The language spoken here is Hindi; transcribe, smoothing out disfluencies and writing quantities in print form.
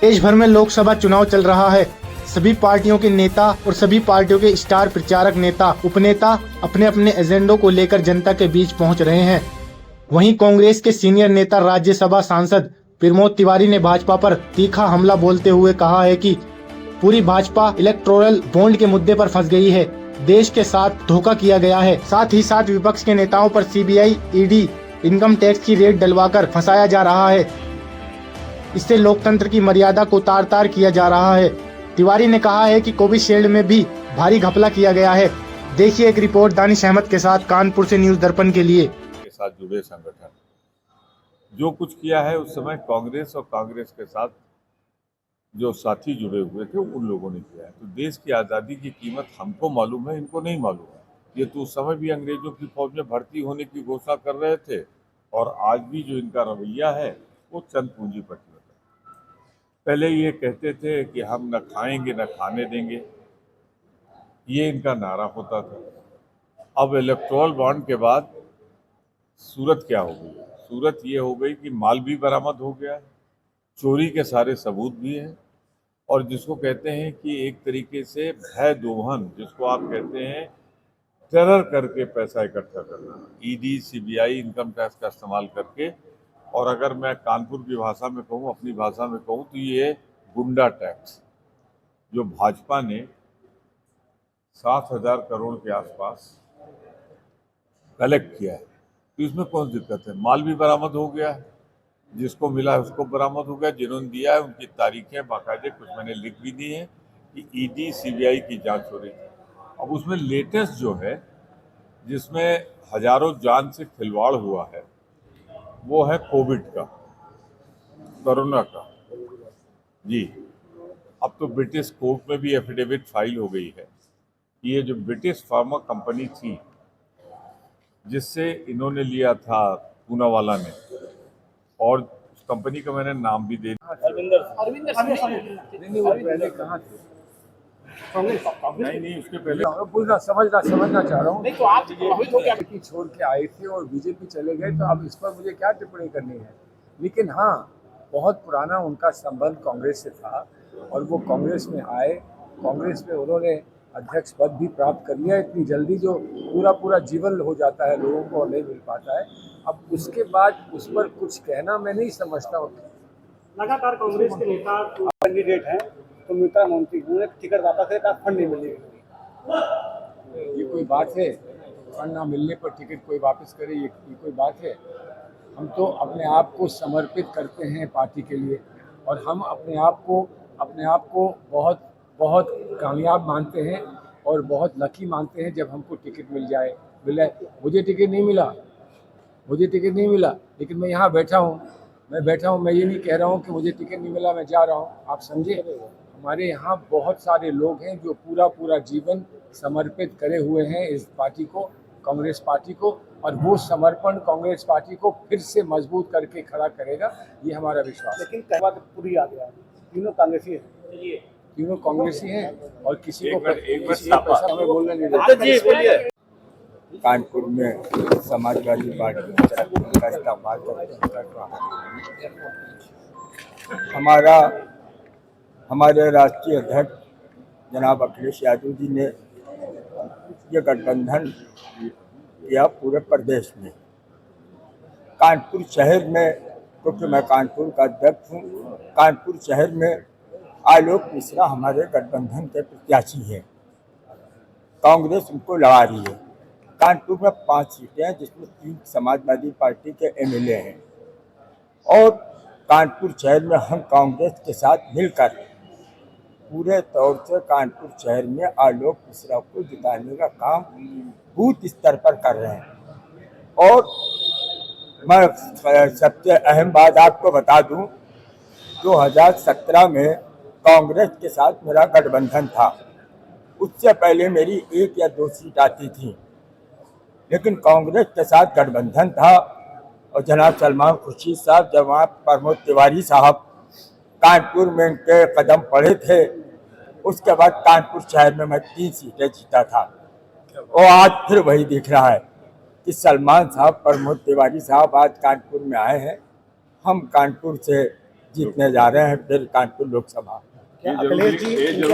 देश भर में लोकसभा चुनाव चल रहा है। सभी पार्टियों के नेता और सभी पार्टियों के स्टार प्रचारक नेता उपनेता अपने अपने एजेंडों को लेकर जनता के बीच पहुंच रहे हैं। वहीं कांग्रेस के सीनियर नेता राज्यसभा सांसद प्रमोद तिवारी ने भाजपा पर तीखा हमला बोलते हुए कहा है कि पूरी भाजपा इलेक्टोरल बॉन्ड के मुद्दे पर फंस गई है। देश के साथ धोखा किया गया है। साथ ही साथ विपक्ष के नेताओं पर सीबीआई, ईडी, इनकम टैक्स की रेड डलवाकर फंसाया जा रहा है। इससे लोकतंत्र की मर्यादा को तार तार किया जा रहा है। तिवारी ने कहा है कि कोविशील्ड में भी भारी घपला किया गया है। देखिए एक रिपोर्ट दानिश अहमद के साथ कानपुर से न्यूज दर्पण के लिए। के साथ जुड़े संगठन जो कुछ किया है उस समय कांग्रेस और कांग्रेस के साथ जो साथी जुड़े हुए थे उन लोगों ने किया है। तो देश की आज़ादी की कीमत हमको मालूम है, इनको नहीं मालूम है। ये तो उस समय भी अंग्रेजों की फौज में भर्ती होने की घोषणा कर रहे थे और आज भी जो इनका रवैया है वो चंद पूंजीपतियों का। पहले ये कहते थे कि हम न खाएंगे न खाने देंगे, ये इनका नारा होता था। अब इलेक्टोरल बॉन्ड के बाद सूरत क्या हो गई? सूरत ये हो गई कि माल भी बरामद हो गया है, चोरी के सारे सबूत भी हैं, और जिसको कहते हैं कि एक तरीके से भय दोहन, जिसको आप कहते हैं टेरर करके पैसा इकट्ठा करना, ईडी, सीबीआई, इनकम टैक्स का इस्तेमाल करके। और अगर मैं कानपुर की भाषा में कहूँ, अपनी भाषा में कहूँ, तो ये गुंडा टैक्स जो भाजपा ने 7,000 करोड़ के आसपास कलेक्ट किया है, तो इसमें कौन सी दिक्कत है? माल भी बरामद हो गया है, जिसको मिला है उसको बरामद हो गया, जिन्होंने दिया है उनकी तारीखें बाकायदे कुछ मैंने लिख भी दी हैं कि ईडी, सीबीआई की जांच हो रही है। अब उसमें लेटेस्ट जो है, जिसमें हजारों जान से खिलवाड़ हुआ है, वो है कोविड का, कोरोना का। जी, अब तो ब्रिटिश कोर्ट में भी एफिडेविट फाइल हो गई है। ये जो ब्रिटिश फार्मा कंपनी थी जिससे इन्होंने लिया था पूनावाला ने, और उस कंपनी का मैंने नाम भी दे दिया। नहीं, उसके पहले पूरा समझना चाह रहा हूँ। नहीं तो आप प्रभावित हो क्या कि छोड़ के आए थे और बीजेपी चले गए, तो अब इस पर मुझे क्या टिप्पणी करनी है। लेकिन हाँ, बहुत पुराना उनका संबंध कांग्रेस से था और वो कांग्रेस में आए, कांग्रेस में उन्होंने अध्यक्ष पद भी प्राप्त कर लिया। इतनी जल्दी जो पूरा जीवन हो जाता है लोगों को और नहीं मिल पाता है। अब उसके बाद उस पर कुछ कहना मैं नहीं समझता हूँ। लगातार कांग्रेस के नेता कैंडिडेट हैं, तो मित्रा मंत्री उन्हें टिकट वापस है, फंड नहीं मिलेगा। ये कोई बात है? फंड ना मिलने पर टिकट कोई वापस करे, ये कोई बात है? हम तो अपने आप को समर्पित करते हैं पार्टी के लिए, और हम अपने आप को बहुत बहुत कामयाब मानते हैं और बहुत लकी मानते हैं जब हमको टिकट मिला। मुझे टिकट नहीं मिला, लेकिन मैं यहाँ बैठा हूँ। मैं ये नहीं कह रहा हूँ कि मुझे टिकट नहीं मिला, मैं जा रहा हूँ। आप समझे, हमारे यहाँ बहुत सारे लोग हैं जो पूरा जीवन समर्पित करे हुए हैं इस पार्टी को, कांग्रेस पार्टी को, और वो समर्पण कांग्रेस पार्टी को फिर से मजबूत करके खड़ा करेगा, ये हमारा विश्वास है। लेकिन कहवा तो पूरी आ गया, तीनों कांग्रेसी हैं और किसी को पैसा हमें बोलने नहीं देते। कानपुर में समाजवादी पार्टी की तरफ उनका इस्तेमाल कर रहा है। हमारे राष्ट्रीय अध्यक्ष जनाब अखिलेश यादव जी ने ये गठबंधन किया पूरे प्रदेश में। कानपुर शहर में, क्योंकि मैं कानपुर का अध्यक्ष हूँ, कानपुर शहर में आलोक मिश्रा हमारे गठबंधन के प्रत्याशी हैं। कांग्रेस उनको लड़ा रही है। कानपुर में 5 सीटें हैं, जिसमें 3 समाजवादी पार्टी के एमएलए हैं, और कानपुर शहर में हम कांग्रेस के साथ मिलकर पूरे तौर से कानपुर शहर में आलोक मिश्रा को जिताने का काम बूथ स्तर पर कर रहे हैं। और मैं सबसे अहम बात आपको बता दूं, 2017 में कांग्रेस के साथ मेरा गठबंधन था। उससे पहले मेरी 1 या 2 सीट आती थी, लेकिन कांग्रेस के साथ गठबंधन था। और जनाब सलमान खुर्शीद साहब, जब वहाँ प्रमोद तिवारी साहब कानपुर में इनके कदम पड़े थे, उसके बाद कानपुर शहर में मैं 3 सीटें जीता था। और आज फिर वही दिख रहा है कि सलमान साहब, प्रमोद तिवारी साहब आज कानपुर में आए हैं। हम कानपुर से जीतने जा रहे हैं फिर कानपुर लोकसभा। क्या अखिलेश जी ये इनके जरूर